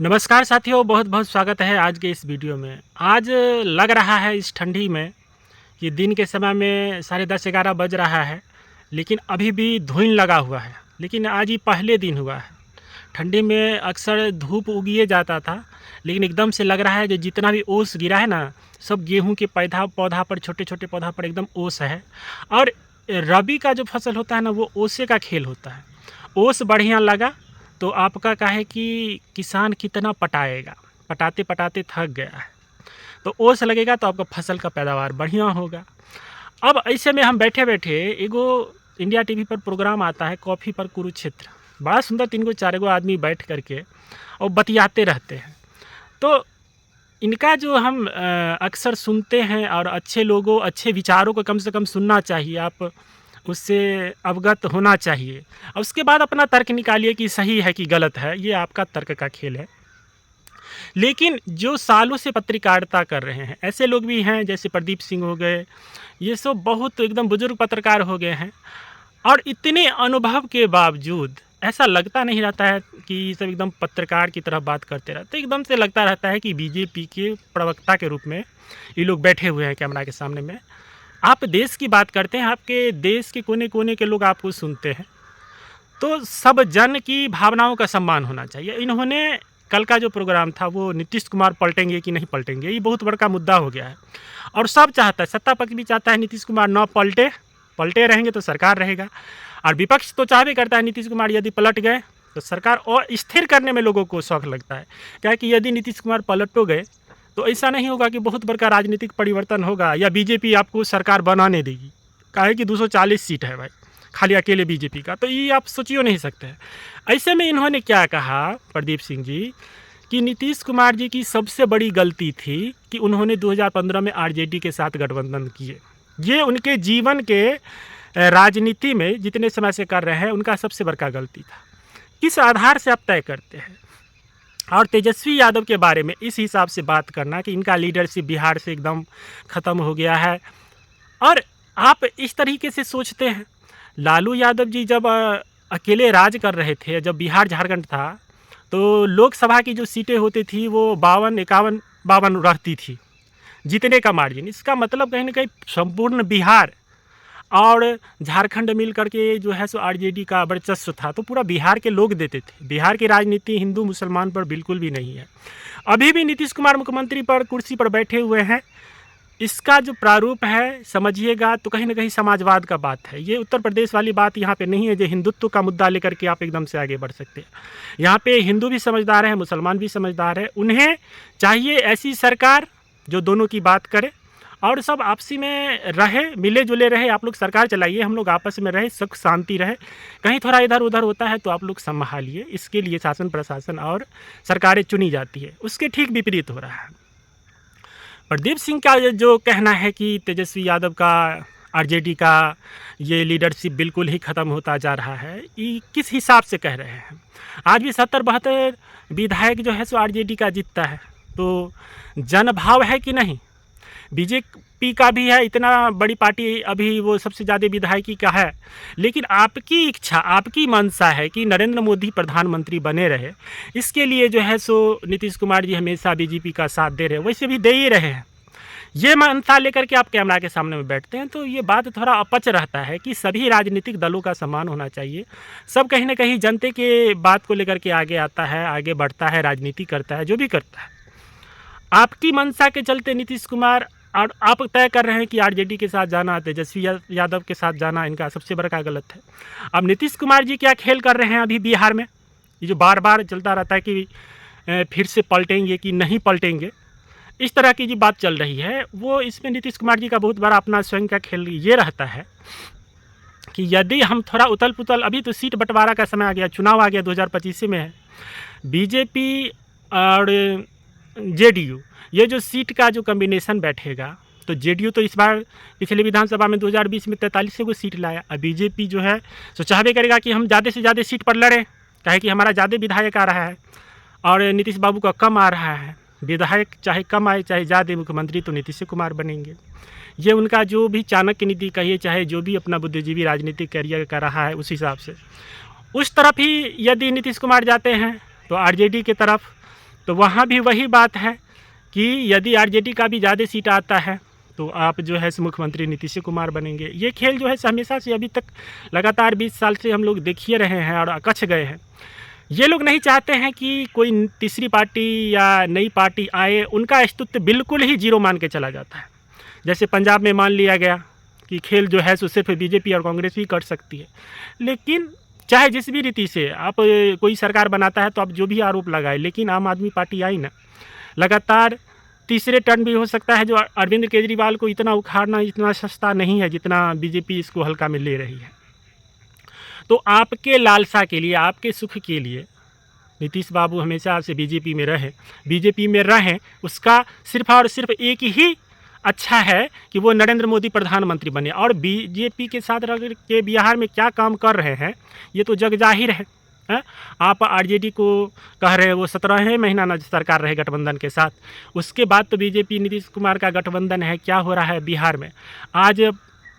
नमस्कार साथियों, बहुत बहुत स्वागत है आज के इस वीडियो में। आज लग रहा है इस ठंडी में कि दिन के समय में 10:30-11 बज रहा है, लेकिन अभी भी धुंध लगा हुआ है। लेकिन आज ही पहले दिन हुआ है। ठंडी में अक्सर धूप उगिए जाता था, लेकिन एकदम से लग रहा है जो जितना भी ओस गिरा है ना, सब गेहूं के पौधा पर, छोटे छोटे पौधा पर एकदम ओस है। और रबी का जो फसल होता है ना, वो ओसे का खेल होता है। ओस बढ़िया लगा तो आपका क्या है कि किसान कितना पटाएगा, पटाते पटाते थक गया है, तो ओस लगेगा तो आपका फसल का पैदावार बढ़िया होगा। अब ऐसे में हम बैठे बैठे एगो इंडिया टीवी पर प्रोग्राम आता है, कॉफ़ी पर कुरुक्षेत्र। बड़ा सुंदर 3-4 आदमी बैठ करके और बतियाते रहते हैं। तो इनका जो हम अक्सर सुनते हैं, और अच्छे लोगों, अच्छे विचारों को कम से कम सुनना चाहिए, आप उससे अवगत होना चाहिए और उसके बाद अपना तर्क निकालिए कि सही है कि गलत है। ये आपका तर्क का खेल है। लेकिन जो सालों से पत्रकारिता कर रहे हैं, ऐसे लोग भी हैं जैसे प्रदीप सिंह हो गए, ये सब बहुत एकदम बुजुर्ग पत्रकार हो गए हैं, और इतने अनुभव के बावजूद ऐसा लगता नहीं रहता है कि ये सब एकदम पत्रकार की तरह बात करते रहते। एकदम से लगता रहता है कि बीजेपी के प्रवक्ता के रूप में ये लोग बैठे हुए हैं कैमरा के सामने में। आप देश की बात करते हैं, आपके देश के कोने कोने के लोग आपको सुनते हैं, तो सब जन की भावनाओं का सम्मान होना चाहिए। इन्होंने कल का जो प्रोग्राम था, वो नीतीश कुमार पलटेंगे कि नहीं पलटेंगे, ये बहुत बड़ा मुद्दा हो गया है। और सब चाहता है, सत्ता पक्ष भी चाहता है नीतीश कुमार न पलटे, पलटे रहेंगे तो सरकार रहेगा। और विपक्ष तो चाह भी करता है नीतीश कुमार यदि पलट गए तो सरकार और स्थिर करने में लोगों को शौक लगता है। क्या कि यदि नीतीश कुमार पलट तो गए तो ऐसा नहीं होगा कि बहुत बड़ा राजनीतिक परिवर्तन होगा या बीजेपी आपको सरकार बनाने देगी। काहे कि 240 सीट है भाई, खाली अकेले बीजेपी का, तो ये आप सोचियो नहीं सकते हैं। ऐसे में इन्होंने क्या कहा, प्रदीप सिंह जी, कि नीतीश कुमार जी की सबसे बड़ी गलती थी कि उन्होंने 2015 में आरजेडी के साथ गठबंधन किए। ये उनके जीवन के राजनीति में जितने समय से कर रहे हैं, उनका सबसे बड़ा गलती था। किस आधार से आप तय करते हैं? और तेजस्वी यादव के बारे में इस हिसाब से बात करना कि इनका लीडरशिप बिहार से एकदम ख़त्म हो गया है, और आप इस तरीके से सोचते हैं। लालू यादव जी जब अकेले राज कर रहे थे, जब बिहार झारखंड था, तो लोकसभा की जो सीटें होती थी वो 52 रहती थी, जीतने का मार्जिन। इसका मतलब कहीं ना कहीं संपूर्ण बिहार और झारखंड मिल करके जो है सो आरजेडी का वर्चस्व था, तो पूरा बिहार के लोग देते थे। बिहार की राजनीति हिंदू मुसलमान पर बिल्कुल भी नहीं है। अभी भी नीतीश कुमार मुख्यमंत्री पर कुर्सी पर बैठे हुए हैं। इसका जो प्रारूप है समझिएगा तो कहीं ना कहीं समाजवाद का बात है। ये उत्तर प्रदेश वाली बात यहाँ पे नहीं है जो हिंदुत्व का मुद्दा लेकर के आप एकदम से आगे बढ़ सकते हैं। यहाँ पे हिंदू भी समझदार है, मुसलमान भी समझदार है। उन्हें चाहिए ऐसी सरकार जो दोनों की बात करे और सब आपसी में रहे, मिले जुले रहे। आप लोग सरकार चलाइए, हम लोग आपस में रहे, सुख शांति रहे। कहीं थोड़ा इधर उधर होता है तो आप लोग संभालिए। इसके लिए शासन प्रशासन और सरकारें चुनी जाती है, उसके ठीक विपरीत हो रहा है। प्रदीप सिंह का जो कहना है कि तेजस्वी यादव का, आरजेडी का ये लीडरशिप बिल्कुल ही ख़त्म होता जा रहा है, ये किस हिसाब से कह रहे हैं? आज भी 70-72 विधायक जो है सो आरजेडी का जीतता है, तो जनभाव है कि नहीं? बीजेपी का भी है, इतना बड़ी पार्टी, अभी वो सबसे ज़्यादा विधायकी का है। लेकिन आपकी इच्छा, आपकी मंशा है कि नरेंद्र मोदी प्रधानमंत्री बने रहे। इसके लिए जो है सो नीतीश कुमार जी हमेशा बीजेपी का साथ दे रहे हैं, वैसे भी दे ही रहे हैं। ये मंशा लेकर के आप कैमरा के सामने में बैठते हैं तो ये बात थोड़ा अपच रहता है कि सभी राजनीतिक दलों का सम्मान होना चाहिए। सब कहीं ना कहीं जनता के बात को लेकर के आगे आता है, आगे बढ़ता है, राजनीति करता है, जो भी करता है। आपकी मंशा के चलते नीतीश कुमार, और आप तय कर रहे हैं कि आरजेडी के साथ जाना, तेजस्वी यादव के साथ जाना इनका सबसे बड़ा गलत है। अब नीतीश कुमार जी क्या खेल कर रहे हैं अभी बिहार में, ये जो बार बार चलता रहता है कि फिर से पलटेंगे कि नहीं पलटेंगे, इस तरह की जो बात चल रही है, वो इसमें नीतीश कुमार जी का बहुत बड़ा अपना स्वयं का खेल ये रहता है कि यदि हम थोड़ा उथल पुथल, अभी तो सीट बंटवारा का समय आ गया, चुनाव आ गया, 2025 में है। बीजेपी और जेडीयू, ये जो सीट का जो कम्बिनेशन बैठेगा, तो जेडीयू तो इस बार पिछले विधानसभा में 2020 में 43 को सीट लाया। अब बीजेपी जो है तो चाहबे करेगा कि हम ज़्यादा से ज़्यादा सीट पर लड़ें, काहे कि हमारा ज़्यादा विधायक आ रहा है और नीतीश बाबू का कम आ रहा है। विधायक चाहे कम आए चाहे ज़्यादा, मुख्यमंत्री तो नीतीश कुमार बनेंगे। ये उनका जो भी चाणक्य नीति कहिए, चाहे जो भी अपना बुद्धिजीवी राजनीतिक करियर कर रहा है, उस हिसाब से उस तरफ ही यदि नीतीश कुमार जाते हैं तो आरजेडी की तरफ, तो वहाँ भी वही बात है कि यदि आरजेडी का भी ज़्यादा सीट आता है तो आप जो है मुख्यमंत्री नीतीश कुमार बनेंगे। ये खेल जो है हमेशा से अभी तक लगातार 20 साल से हम लोग देखिए रहे हैं और अकछ गए हैं। ये लोग नहीं चाहते हैं कि कोई तीसरी पार्टी या नई पार्टी आए, उनका अस्तित्व बिल्कुल ही जीरो मान के चला जाता है। जैसे पंजाब में मान लिया गया कि खेल जो है सो सिर्फ बीजेपी और कांग्रेस ही कर सकती है। लेकिन चाहे जिस भी रीति से आप कोई सरकार बनाता है तो आप जो भी आरोप लगाए, लेकिन आम आदमी पार्टी आई ना, लगातार तीसरे टर्न भी हो सकता है। जो अरविंद केजरीवाल को इतना उखाड़ना इतना सस्ता नहीं है जितना बीजेपी इसको हल्का में ले रही है। तो आपके लालसा के लिए, आपके सुख के लिए नीतीश बाबू हमेशा से बीजेपी में रहें, उसका सिर्फ और सिर्फ एक ही अच्छा है कि वो नरेंद्र मोदी प्रधानमंत्री बने। और बीजेपी के साथ रह के बिहार में क्या काम कर रहे हैं ये तो जग जाहिर है। आप आरजेडी को कह रहे हैं वो 17वें महीना न सरकार रहे गठबंधन के साथ, उसके बाद तो बीजेपी नीतीश कुमार का गठबंधन है। क्या हो रहा है बिहार में? आज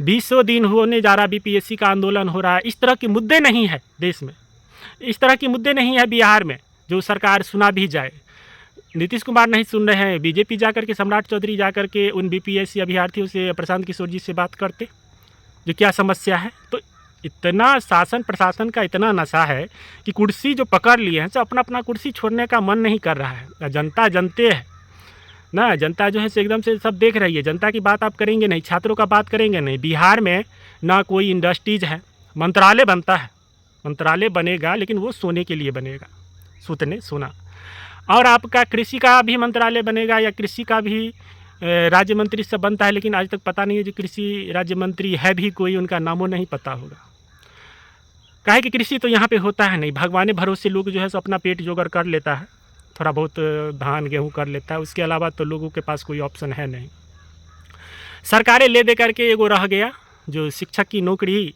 20 दिन होने जा रहा, बीपीएससी का आंदोलन हो रहा है। इस तरह के मुद्दे नहीं है देश में, इस तरह के मुद्दे नहीं है बिहार में जो सरकार सुना भी जाए। नीतीश कुमार नहीं सुन रहे हैं, बीजेपी जाकर के, सम्राट चौधरी जाकर के उन बीपीएससी अभ्यर्थियों से, प्रशांत किशोर जी से बात करते जो क्या समस्या है। तो इतना शासन प्रशासन का इतना नशा है कि कुर्सी जो पकड़ लिए हैं तो अपना अपना कुर्सी छोड़ने का मन नहीं कर रहा है। जनता जनते है ना, जनता जो है एकदम से सब देख रही है। जनता की बात आप करेंगे नहीं, छात्रों का बात करेंगे नहीं। बिहार में ना कोई इंडस्ट्रीज है, मंत्रालय बनता है, मंत्रालय बनेगा लेकिन वो सोने के लिए बनेगा, सोना। और आपका कृषि का भी मंत्रालय बनेगा या कृषि का भी राज्य मंत्री सब बनता है, लेकिन आज तक पता नहीं है जो कृषि राज्य मंत्री है भी कोई, उनका नामों नहीं पता होगा। काहे कि कृषि तो यहाँ पे होता है नहीं। भगवान भरोसे लोग जो है सो अपना पेट जोगर कर लेता है, थोड़ा बहुत धान गेहूँ कर लेता है, उसके अलावा तो लोगों के पास कोई ऑप्शन है नहीं। सरकारें ले दे करके एगो रह गया जो शिक्षक की नौकरी,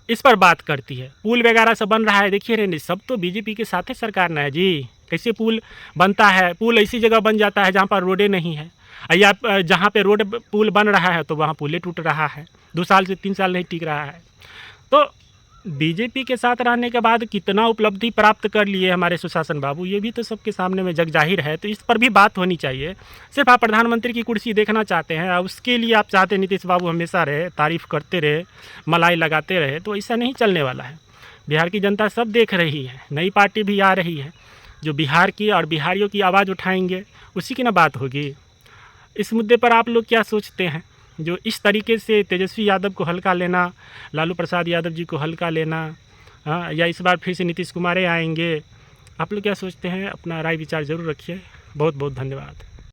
इस पर बात करती है। पुल वगैरह सब बन रहा है, देखिए रे, सब तो बीजेपी के साथ ही सरकार ना है जी। कैसे पुल बनता है? पुल ऐसी जगह बन जाता है जहाँ पर रोडें नहीं है, या जहाँ पे रोड पुल बन रहा है तो वहाँ पुलें टूट रहा है, 2 साल से 3 साल नहीं टिक रहा है। तो बीजेपी के साथ रहने के बाद कितना उपलब्धि प्राप्त कर लिए हमारे सुशासन बाबू, ये भी तो सबके सामने में जग जाहिर है। तो इस पर भी बात होनी चाहिए। सिर्फ आप प्रधानमंत्री की कुर्सी देखना चाहते हैं, उसके लिए आप चाहते हैं नीतीश बाबू हमेशा रहे, तारीफ़ करते रहे, मलाई लगाते रहे, तो ऐसा नहीं चलने वाला है। बिहार की जनता सब देख रही है, नई पार्टी भी आ रही है जो बिहार की और बिहारियों की आवाज़ उठाएंगे, उसी की ना बात होगी। इस मुद्दे पर आप लोग क्या सोचते हैं? जो इस तरीके से तेजस्वी यादव को हल्का लेना, लालू प्रसाद यादव जी को हल्का लेना, या इस बार फिर से नीतीश कुमार आएंगे, आप लोग क्या सोचते हैं? अपना राय विचार ज़रूर रखिए। बहुत बहुत धन्यवाद।